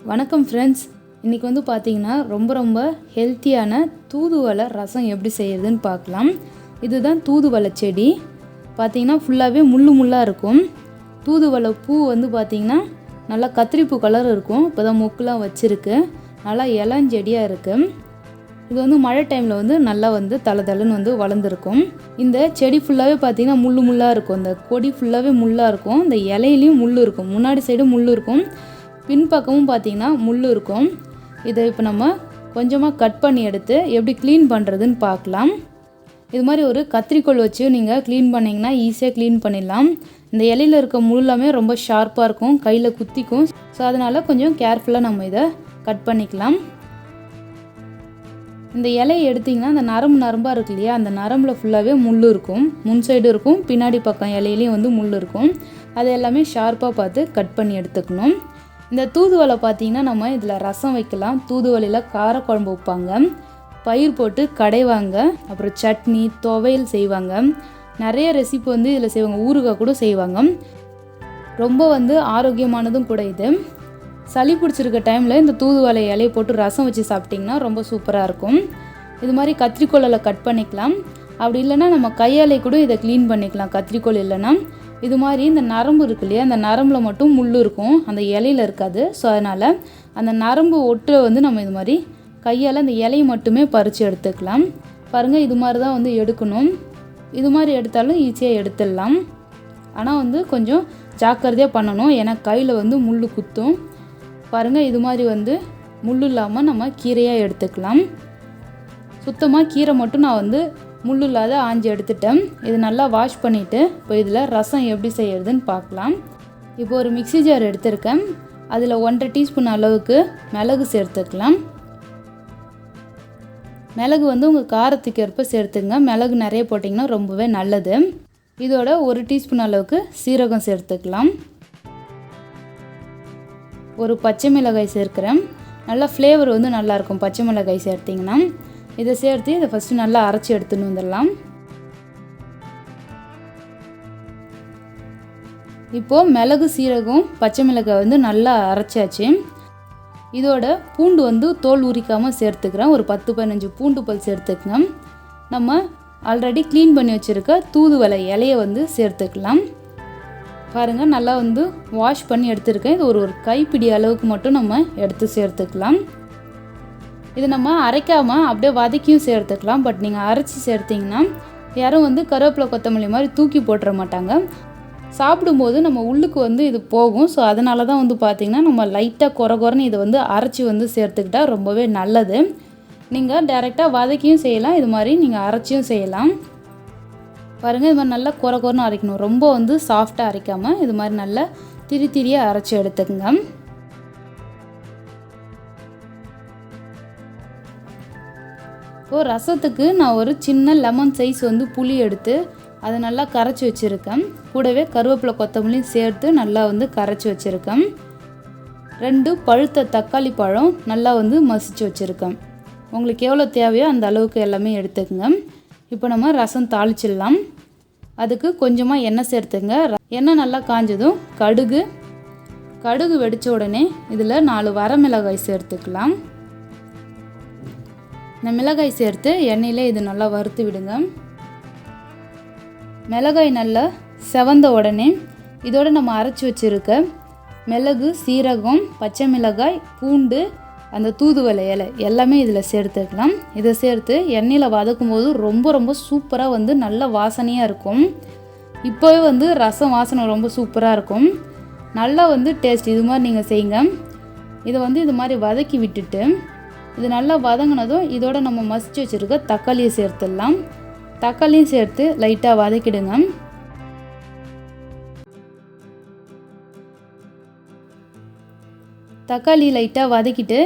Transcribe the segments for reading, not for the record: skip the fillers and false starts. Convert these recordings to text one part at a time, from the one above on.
வணக்கம் ஃப்ரெண்ட்ஸ். இன்றைக்கி வந்து பார்த்திங்கன்னா ரொம்ப ஹெல்த்தியான தூதுவளை ரசம் எப்படி செய்கிறதுன்னு பார்க்கலாம். இதுதான் தூதுவளை செடி. பார்த்திங்கன்னா ஃபுல்லாகவே முள்ளாக இருக்கும். தூதுவளை பூ வந்து பார்த்திங்கன்னா நல்லா கத்திரிப்பூ கலர் இருக்கும். இப்போ தான் மொக்குலாம் வச்சுருக்கு. நல்லா இளஞ்செடியாக இருக்குது. இது வந்து மழை டைமில் வந்து நல்லா வந்து தளன்னு வந்து வளர்ந்துருக்கும். இந்த செடி ஃபுல்லாகவே பார்த்திங்கன்னா முள்ளாக இருக்கும். இந்த கொடி ஃபுல்லாகவே முள்ளாக இருக்கும். இந்த இலையிலையும் முள் இருக்கும். முன்னாடி சைடு முள் இருக்கும், பின்பக்கமும் பார்த்திங்கன்னா முள் இருக்கும். இதை இப்போ நம்ம கொஞ்சமாக கட் பண்ணி எடுத்து எப்படி க்ளீன் பண்ணுறதுன்னு பார்க்கலாம். இது மாதிரி ஒரு கத்திரிக்கோல் வச்சு நீங்கள் க்ளீன் பண்ணிங்கன்னா ஈஸியாக க்ளீன் பண்ணிடலாம். இந்த இலையில் இருக்க முள் எல்லாமே ரொம்ப ஷார்ப்பாக இருக்கும், கையில் குத்திக்கும். ஸோ அதனால் கொஞ்சம் கேர்ஃபுல்லாக நம்ம இதை கட் பண்ணிக்கலாம். இந்த இலையை எடுத்திங்கன்னா அந்த நரம்பாக இருக்கு இல்லையா, அந்த நரம்பில் ஃபுல்லாகவே முள் இருக்கும். முன் சைடு இருக்கும், பின்னாடி பக்கம் இலையிலையும் வந்து முள் இருக்கும். அது எல்லாமே ஷார்ப்பாக பார்த்து கட் பண்ணி எடுத்துக்கணும். இந்த தூதுவளை பார்த்திங்கன்னா நம்ம இதில் ரசம் வைக்கலாம். தூதுவளையில் காரக்குழம்பு வைப்பாங்க, பயிர் போட்டு கடைவாங்க, அப்புறம் சட்னி துவையல் செய்வாங்க. நிறைய ரெசிபி வந்து இதில் செய்வாங்க. ஊறுகாய் கூட செய்வாங்க. ரொம்ப வந்து ஆரோக்கியமானதும் கூட இது. சளி பிடிச்சிருக்க டைமில் இந்த தூதுவளை இலையை போட்டு ரசம் வச்சு சாப்பிட்டிங்கன்னா ரொம்ப சூப்பராக இருக்கும். இது மாதிரி கத்திரிக்கோலில் கட் பண்ணிக்கலாம். அப்படி இல்லைன்னா நம்ம கையாலே கூட இதை க்ளீன் பண்ணிக்கலாம். கத்திரிக்கோல் இல்லைன்னா இது மாதிரி இந்த நரம்பு இருக்கு இல்லையா, அந்த நரம்பில் மட்டும் முள் இருக்கும், அந்த இலையில் இருக்காது. ஸோ அதனால் அந்த நரம்பு ஒட்டு வந்து நம்ம இது மாதிரி கையால் அந்த இலையை மட்டுமே பறித்து எடுத்துக்கலாம். பாருங்கள், இது மாதிரி தான் வந்து எடுக்கணும். இது மாதிரி எடுத்தாலும் ஈஸியாக எடுத்துடலாம். ஆனால் வந்து கொஞ்சம் ஜாக்கிரதையாக பண்ணணும், ஏன்னா கையில் வந்து முள் குத்தும். பாருங்கள், இது மாதிரி வந்து முள் இல்லாமல் நம்ம கீரையாக எடுத்துக்கலாம். சுத்தமாக கீரை மட்டும் நான் வந்து முள் இல்லாத ஆஞ்சி எடுத்துட்டேன். இது நல்லா வாஷ் பண்ணிவிட்டு இப்போ இதில் ரசம் எப்படி செய்கிறதுன்னு பார்க்கலாம். இப்போ ஒரு மிக்ஸி ஜார் எடுத்துருக்கேன். அதில் 1.5 டீஸ்பூன் அளவுக்கு மிளகு சேர்த்துக்கலாம். மிளகு வந்து உங்கள் காரத்துக்கு ஏற்ப சேர்த்துங்க. மிளகு நிறைய போட்டிங்கன்னா ரொம்பவே நல்லது. இதோட 1 டீஸ்பூன் அளவுக்கு சீரகம் சேர்த்துக்கலாம். ஒரு பச்சை மிளகாய் சேர்க்குறேன். நல்லா ஃப்ளேவர் வந்து நல்லாயிருக்கும் பச்சை மிளகாய் சேர்த்திங்கன்னா. இதை சேர்த்து இதை ஃபஸ்ட்டு நல்லா அரைச்சி எடுத்துன்னு வந்துடலாம். இப்போது மிளகு சீரகம் பச்சை மிளகாய் வந்து நல்லா அரைச்சாச்சு. இதோட பூண்டு வந்து தோல் உரிக்காமல் சேர்த்துக்கிறேன். ஒரு 10-15 பூண்டு பல் சேர்த்துக்கங்க. நம்ம ஆல்ரெடி க்ளீன் பண்ணி வச்சுருக்க தூதுவளை இலையை வந்து சேர்த்துக்கலாம். பாருங்கள், நல்லா வந்து வாஷ் பண்ணி எடுத்துருக்கேன். இது ஒரு கைப்பிடி அளவுக்கு மட்டும் நம்ம எடுத்து சேர்த்துக்கலாம். இது நம்ம அரைக்காமல் அப்படியே வதக்கியும் சேர்த்துக்கலாம். பட் நீங்கள் அரைச்சி சேர்த்திங்கன்னா யாரும் வந்து கருவேப்பிலை கொத்தமல்லி மாதிரி தூக்கி போட்டுற மாட்டாங்க. சாப்பிடும்போது நம்ம உள்ளுக்கு வந்து இது போகும். ஸோ அதனால தான் வந்து பார்த்திங்கன்னா நம்ம லைட்டாக குறைன்னு இதை வந்து அரைச்சி வந்து சேர்த்துக்கிட்டால் ரொம்பவே நல்லது. நீங்கள் டைரெக்டாக வதக்கியும் செய்யலாம், இது மாதிரி நீங்கள் அரைச்சியும் செய்யலாம். பாருங்கள், இது மாதிரி நல்லா குறைன்னு அரைக்கணும். ரொம்ப வந்து சாஃப்டாக அரைக்காமல் இது மாதிரி நல்லா திரியாக அரைச்சி எடுத்துக்கங்க. இப்போது ரசத்துக்கு நான் ஒரு சின்ன லெமன் சைஸ் வந்து புளி எடுத்து அதை நல்லா கரைச்சி வச்சுருக்கேன். கூடவே கருவேப்பிலை கொத்தமல்லியும் சேர்த்து நல்லா வந்து கரைச்சி வச்சுருக்கேன். 2 பழுத்த தக்காளி பழம் நல்லா வந்து மசிச்சு வச்சுருக்கேன். உங்களுக்கு எவ்வளோ தேவையோ அந்த அளவுக்கு எல்லாமே எடுத்துக்கங்க. இப்போ நம்ம ரசம் தாளிச்சிடலாம். அதுக்கு கொஞ்சமாக எண்ணெய் சேர்த்துங்க. எண்ணெய் நல்லா காஞ்சதும் கடுகு வெடித்த உடனே இதில் 4 வரமிளகாய் சேர்த்துக்கலாம். இந்த மிளகாய் சேர்த்து எண்ணெயில் இது நல்லா வறுத்து விடுங்க. மிளகாய் நல்லா செவந்த உடனே இதோடு நம்ம அரைச்சி வச்சுருக்க மிளகு சீரகம் பச்சை மிளகாய் பூண்டு அந்த தூதுவளை இலை எல்லாமே இதில் சேர்த்துக்கலாம். இதை சேர்த்து எண்ணெயில் வதக்கும் போது ரொம்ப சூப்பராக வந்து நல்ல வாசனையாக இருக்கும். இப்போவே வந்து ரசம் வாசனை ரொம்ப சூப்பராக இருக்கும். நல்லா வந்து டேஸ்ட். இது மாதிரி நீங்கள் செய்யுங்க. இதை வந்து இது மாதிரி வதக்கி விட்டுட்டு இது நல்லா வதங்கினதும் இதோட நம்ம மசிச்சு வச்சுருக்க தக்காளியை சேர்த்துடலாம். தக்காளியும் சேர்த்து லைட்டாக வதக்கிடுங்க. தக்காளி லைட்டாக வதக்கிட்டு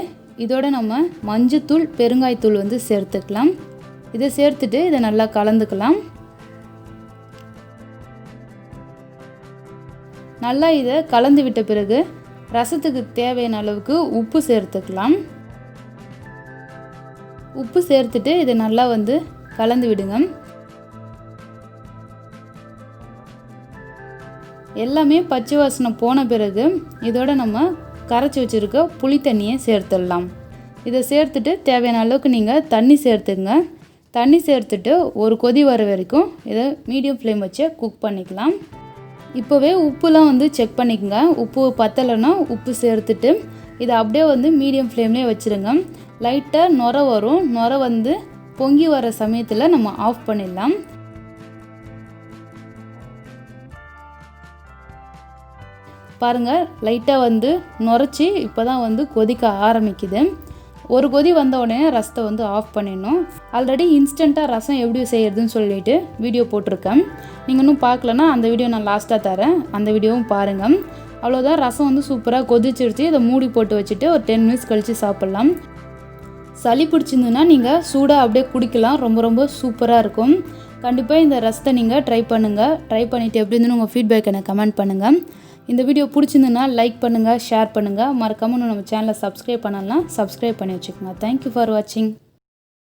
இதோட நம்ம மஞ்சத்தூள் பெருங்காயத்தூள் வந்து சேர்த்துக்கலாம். இதை சேர்த்துட்டு இதை நல்லா கலந்துக்கலாம். நல்லா இதை கலந்து விட்ட பிறகு ரசத்துக்கு தேவையான அளவுக்கு உப்பு சேர்த்துக்கலாம். உப்பு சேர்த்துட்டு இதை நல்லா வந்து கலந்து விடுங்க. எல்லாமே பச்சை வாசனை போன பிறகு இதோட நம்ம கரைச்சி வச்சுருக்க புளி தண்ணியை சேர்த்துடலாம். இதை சேர்த்துட்டு தேவையான அளவுக்கு நீங்கள் தண்ணி சேர்த்துங்க. தண்ணி சேர்த்துட்டு ஒரு கொதி வர வரைக்கும் இதை மீடியம் ஃப்ளேம் வச்சு குக் பண்ணிக்கலாம். இப்போவே உப்புலாம் வந்து செக் பண்ணிக்கோங்க. உப்பு பத்தலைன்னா உப்பு சேர்த்துட்டு இதை அப்படியே வந்து மீடியம் ஃப்ளேம்லேயே வச்சுருங்க. லைட்டாக நுர வரும். நுர வந்து பொங்கி வர சமயத்தில் நம்ம ஆஃப் பண்ணிடலாம். பாருங்கள், லைட்டாக வந்து நுரைச்சி இப்போ தான் வந்து கொதிக்க ஆரம்பிக்குது. ஒரு கொதி வந்த உடனே ரசத்தை வந்து ஆஃப் பண்ணிடணும். ஆல்ரெடி இன்ஸ்டண்ட்டாக ரசம் எப்படி செய்கிறதுன்னு சொல்லிட்டு வீடியோ போட்டிருக்கேன். நீங்கள் இன்னும் பார்க்கலன்னா அந்த வீடியோ நான் லாஸ்ட்டாக தரேன், அந்த வீடியோவும் பாருங்கள். அவ்வளோதான், ரசம் வந்து சூப்பராக கொதிச்சிருச்சு. இதை மூடி போட்டு வச்சுட்டு ஒரு 10 மினிட்ஸ் கழித்து சாப்பிட்லாம். சளி பிடிச்சிருந்துன்னா நீங்கள் சூடாக அப்படியே குடிக்கலாம். ரொம்ப ரொம்ப சூப்பராக இருக்கும். கண்டிப்பாக இந்த ரசத்தை நீங்கள் ட்ரை பண்ணுங்கள். ட்ரை பண்ணிவிட்டு எப்படி இருந்துன்னு உங்கள் ஃபீட்பேக் எனக்கு கமெண்ட் பண்ணுங்கள். இந்த வீடியோ பிடிச்சிருந்துன்னா லைக் பண்ணுங்கள், ஷேர் பண்ணுங்கள். மறக்காமல் நம்ம சேனலை சப்ஸ்கிரைப் பண்ணலாம், சப்ஸ்கிரைப் பண்ணி வச்சுக்கோங்க. தேங்க்யூ ஃபார் வாட்சிங்.